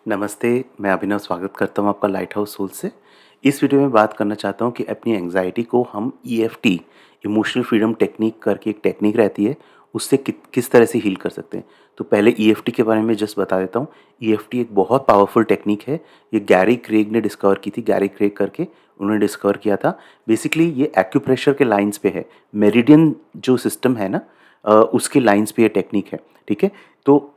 नमस्ते, मैं अभिनव स्वागत करता हूँ आपका लाइट हाउस सोल से। इस वीडियो में बात करना चाहता हूँ कि अपनी एंग्ज़ायटी को हम ईएफटी इमोशनल फ्रीडम टेक्निक करके एक टेक्निक रहती है, उससे किस तरह से हील कर सकते हैं। तो पहले ईएफटी के बारे में जस्ट बता देता हूँ। ईएफटी एक बहुत पावरफुल टेक्निक है, ये गैरी क्रेग ने डिस्कवर की थी, गैरी क्रेग करके उन्होंने डिस्कवर किया था। बेसिकली ये एक्यूप्रेशर के लाइन्स पे है, मेरिडियन जो सिस्टम है ना उसके लाइन्स पे ये टेक्निक है, ठीक है? तो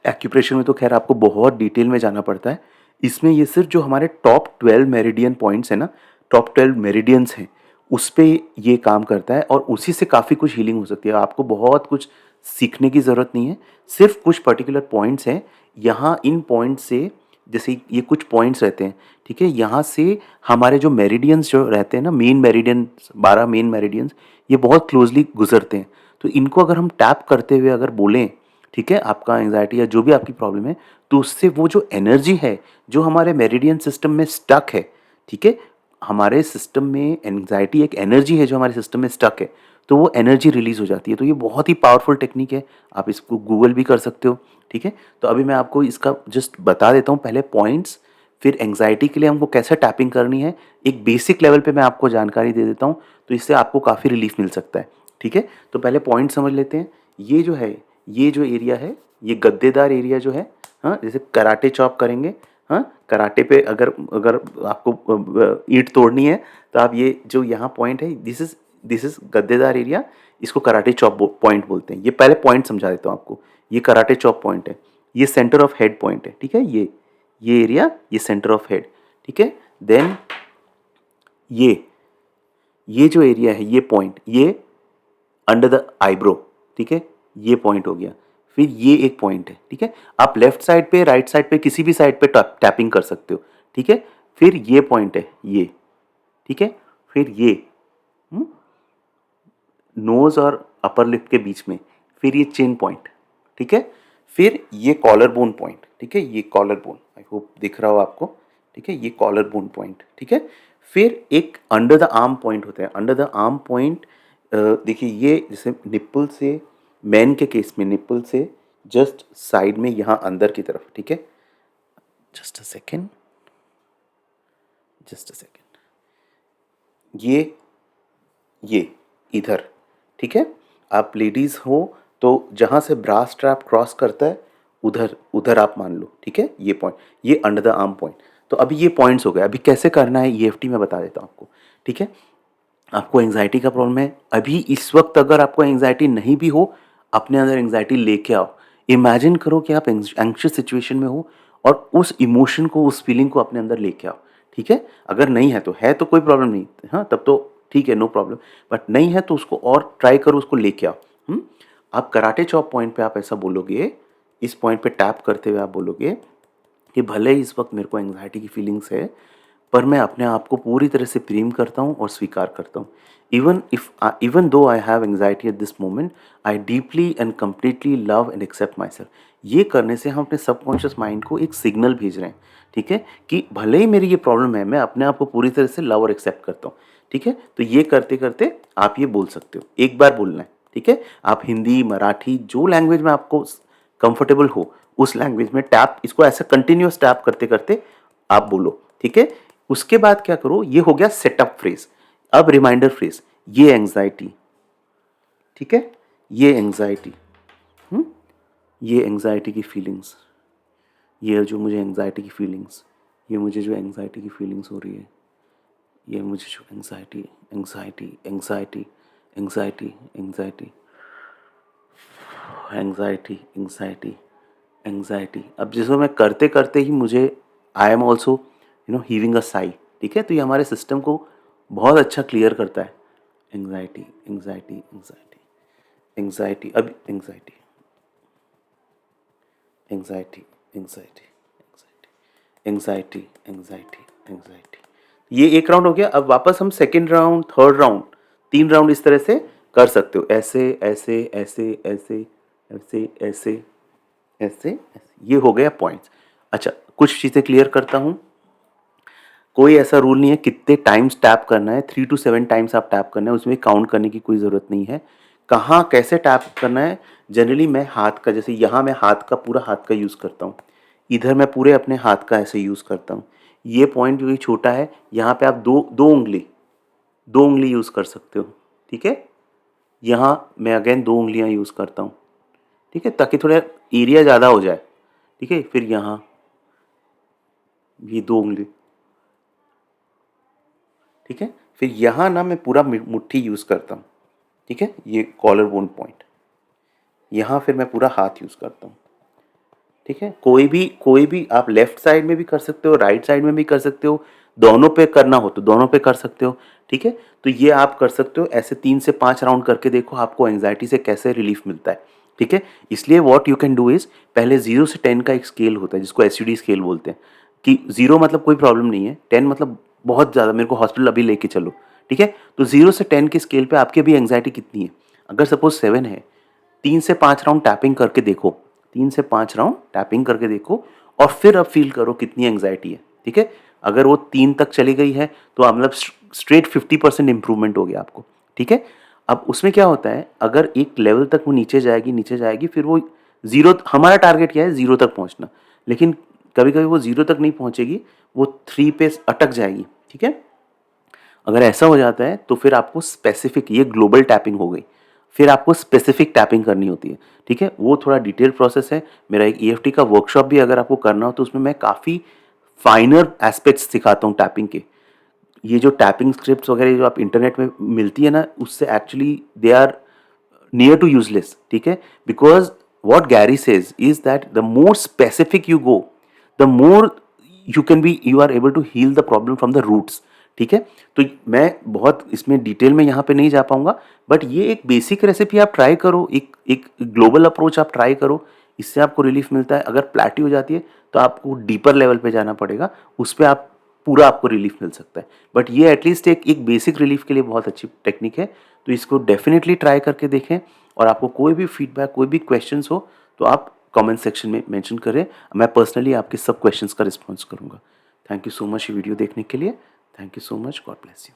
एक्यूप्रेशर में तो खैर आपको बहुत डिटेल में जाना पड़ता है। इसमें ये सिर्फ जो हमारे टॉप 12 मेरिडियन पॉइंट्स हैं ना, टॉप 12 मेरिडियंस हैं, उस पे ये काम करता है और उसी से काफ़ी कुछ हीलिंग हो सकती है। आपको बहुत कुछ सीखने की ज़रूरत नहीं है, सिर्फ कुछ पर्टिकुलर पॉइंट्स हैं। यहाँ इन पॉइंट्स से जैसे ये कुछ पॉइंट्स रहते हैं, ठीक है? यहाँ से हमारे जो मेरिडियंस जो रहते हैं ना, मेन मेरिडियन 12 मेन मेरिडियंस, ये बहुत क्लोज़ली गुज़रते हैं। तो इनको अगर हम टैप करते हुए अगर बोलें, ठीक है, आपका एंग्जायटी या जो भी आपकी प्रॉब्लम है, तो उससे वो जो एनर्जी है जो हमारे मेरिडियन सिस्टम में स्टक है, ठीक है, हमारे सिस्टम में एंग्जायटी एक एनर्जी है जो हमारे सिस्टम में स्टक है, तो वो एनर्जी रिलीज हो जाती है। तो ये बहुत ही पावरफुल टेक्निक है, आप इसको गूगल भी कर सकते हो, ठीक है। तो अभी मैं आपको इसका जस्ट बता देता हूँ पहले पॉइंट्स, फिर एंग्जायटी के लिए हमको कैसे टैपिंग करनी है, एक बेसिक लेवल पे मैं आपको जानकारी दे देता हूँ, तो इससे आपको काफ़ी रिलीफ मिल सकता है, ठीक है। तो पहले पॉइंट समझ लेते हैं। ये जो है, ये जो एरिया है, ये गद्देदार एरिया जो है, हाँ, जैसे कराटे चॉप करेंगे, हाँ, कराटे पे अगर अगर आपको ईंट तोड़नी है तो आप ये जो यहाँ पॉइंट है, दिस इज गद्देदार एरिया, इसको कराटे चॉप पॉइंट बोलते हैं। ये पहले पॉइंट समझा देता हूँ आपको। ये कराटे चॉप पॉइंट है, ये सेंटर ऑफ हेड पॉइंट है, ठीक है। ये एरिया, ये सेंटर ऑफ हेड, ठीक है। देन ये जो एरिया है, ये पॉइंट, ये अंडर द आईब्रो, ठीक है, ये पॉइंट हो गया। फिर ये एक पॉइंट है, ठीक है। आप लेफ्ट साइड पे, राइट साइड पे, किसी भी साइड पे टैपिंग कर सकते हो, ठीक है। फिर ये पॉइंट है, ये, ठीक है। फिर ये नोज और अपर लिप के बीच में, फिर ये चिन पॉइंट, ठीक है। फिर ये कॉलर बोन पॉइंट, ठीक है, ये कॉलर बोन, आई होप दिख रहा हो आपको, ठीक है, ये कॉलर बोन पॉइंट, ठीक है। फिर एक अंडर द आर्म पॉइंट होता है। अंडर द आर्म पॉइंट, देखिए ये जैसे निप्पल से, मैन के केस में निप्पल से जस्ट साइड में यहाँ अंदर की तरफ, ठीक है। Just a second, just a second, ये इधर, ठीक है। आप लेडीज हो तो जहाँ से ब्रा स्ट्रैप क्रॉस करता है, उधर उधर आप मान लो, ठीक है। ये पॉइंट, ये अंडर द आर्म पॉइंट। तो अभी ये पॉइंट्स हो गए। अभी कैसे करना है ईएफटी में बता देता हूँ आपको, ठीक है। आपको एंग्जायटी का प्रॉब्लम है, अभी इस वक्त अगर आपको एंग्जायटी नहीं भी हो, अपने अंदर एंग्जायटी लेके आओ। इमेजिन करो कि आप एंग्शियस सिचुएशन में हो और उस इमोशन को, उस फीलिंग को अपने अंदर लेके आओ, ठीक है। अगर नहीं है तो कोई प्रॉब्लम नहीं, हाँ, तब तो ठीक है, नो प्रॉब्लम। बट नहीं है तो उसको और ट्राई करो, उसको लेके आओ। आप कराटे चॉप पॉइंट पे आप ऐसा बोलोगे, इस पॉइंट पे टैप करते हुए आप बोलोगे कि भले ही इस वक्त मेरे को एंग्जायटी की फीलिंग्स है, पर मैं अपने आप को पूरी तरह से प्रेम करता हूँ और स्वीकार करता हूँ। Even though I have anxiety at this moment, I deeply and completely love and accept myself. ये करने से हम अपने सबकॉन्शियस माइंड को एक सिग्नल भेज रहे हैं, ठीक है, कि भले ही मेरी ये प्रॉब्लम है, मैं अपने आप को पूरी तरह से लव और एक्सेप्ट करता हूँ, ठीक है। तो ये करते करते आप ये बोल सकते हो, एक बार बोलना है, ठीक है। आप हिंदी, मराठी, जो लैंग्वेज में आपको कंफर्टेबल हो, उस लैंग्वेज में टैप, इसको ऐसा कंटिन्यूस टैप करते करते आप बोलो, ठीक है। उसके बाद क्या करो, ये हो गया सेटअप फ्रेज। अब रिमाइंडर फ्रेज, ये एंग्जाइटी, ठीक है, ये एंग्जाइटी, ये एंग्जाइटी की फीलिंग्स, ये जो मुझे एंग्जाइटी की फीलिंग्स, ये मुझे जो एंग्जाइटी की फीलिंग्स हो रही है, ये मुझे जो anxiety, anxiety, anxiety, anxiety, anxiety, anxiety, anxiety, anxiety. अब जिसको मैं करते करते ही मुझे, आई एम ऑल्सो हीविंग अ साई, ठीक है। तो ये हमारे सिस्टम को बहुत अच्छा क्लियर करता है। एंग्जाइटी, एंग्जाइटी, एंग्जाइटी, एंग्जाइटी, अब anxiety, anxiety, anxiety, anxiety, anxiety, anxiety. ये एक राउंड हो गया। अब वापस हम second round, third round, 3 round इस तरह से कर सकते हो, ऐसे ऐसे ऐसे ऐसे ऐसे ऐसे ऐसे। ये हो गया पॉइंट्स। अच्छा, कुछ चीज़ें क्लियर करता हूँ। कोई ऐसा रूल नहीं है कितने टाइम्स टैप करना है, 3 to 7 टाइम्स आप टैप करना है, उसमें काउंट करने की कोई ज़रूरत नहीं है। कहाँ कैसे टैप करना है, जनरली मैं हाथ का, जैसे यहाँ मैं हाथ का, पूरा हाथ का यूज़ करता हूँ। इधर मैं पूरे अपने हाथ का ऐसे यूज़ करता हूँ। ये पॉइंट जो ये छोटा है, यहाँ पे आप दो उंगली यूज़ कर सकते हो, ठीक है। यहाँ मैं अगेन 2 उंगलियाँ यूज़ करता हूँ, ठीक है, ताकि थोड़ा एरिया ज़्यादा हो जाए, ठीक है। फिर यहाँ ये 2 उंगली, ठीक है। फिर यहाँ ना मैं पूरा मुट्ठी यूज़ करता हूँ, ठीक है, ये कॉलर बोन पॉइंट। यहाँ फिर मैं पूरा हाथ यूज़ करता हूँ, ठीक है। कोई भी आप लेफ्ट साइड में भी कर सकते हो, राइट साइड में भी कर सकते हो, दोनों पे करना हो तो दोनों पे कर सकते हो, ठीक है। तो ये आप कर सकते हो, ऐसे 3 से 5 राउंड करके देखो आपको एंग्जाइटी से कैसे रिलीफ मिलता है, ठीक है। इसलिए what you can do is, पहले 0 से 10 का एक स्केल होता है जिसको एसयूडी स्केल बोलते हैं, कि 0 मतलब कोई प्रॉब्लम नहीं है, 10 मतलब बहुत ज़्यादा, मेरे को हॉस्पिटल अभी लेके चलो, ठीक है। तो 0 से 10 के स्केल पे आपकी अभी एंग्जाइटी कितनी है? अगर सपोज 7 है, 3 से 5 राउंड टैपिंग करके देखो, 3 से 5 राउंड टैपिंग करके देखो, और फिर अब फील करो कितनी एंग्जाइटी है, ठीक है। अगर वो 3 तक चली गई है तो मतलब स्ट्रेट 50% इंप्रूवमेंट हो गया आपको, ठीक है। अब उसमें क्या होता है, अगर एक लेवल तक वो नीचे जाएगी, फिर वो जीरो, हमारा टारगेट क्या है, 0 तक पहुंचना, लेकिन कभी कभी वो 0 तक नहीं पहुंचेगी, वो 3 पे अटक जाएगी, ठीक है। अगर ऐसा हो जाता है तो फिर आपको स्पेसिफिक, ये ग्लोबल टैपिंग हो गई, फिर आपको स्पेसिफिक टैपिंग करनी होती है, ठीक है। वो थोड़ा डिटेल प्रोसेस है। मेरा एक ईएफटी का वर्कशॉप भी अगर आपको करना हो तो उसमें मैं काफ़ी फाइनर एस्पेक्ट्स सिखाता हूँ टैपिंग के। ये जो टैपिंग स्क्रिप्ट्स वगैरह जो आप इंटरनेट में मिलती है ना, उससे actually they are near to useless, ठीक है। Because what Gary says is that the more specific you go, the more you are able to heal the problem from the roots, ठीक है। तो मैं बहुत इसमें डिटेल में यहाँ पे नहीं जा पाऊंगा, बट ये एक बेसिक रेसिपी आप ट्राई करो, एक ग्लोबल अप्रोच आप ट्राई करो, इससे आपको रिलीफ मिलता है। अगर प्लेटी हो जाती है तो आपको डीपर लेवल पे जाना पड़ेगा, उस पर आप पूरा आपको रिलीफ मिल सकता है, बट ये एटलीस्ट एक बेसिक रिलीफ के लिए बहुत अच्छी टेक्निक है। तो इसको डेफिनेटली ट्राई करके देखें, और आपको कोई भी फीडबैक, कोई भी क्वेश्चंस हो तो आप कमेंट सेक्शन में मेंशन करें, मैं पर्सनली आपके सब क्वेश्चंस का रिस्पॉन्स करूंगा। थैंक यू सो मच ये वीडियो देखने के लिए। Thank you so much, God bless you.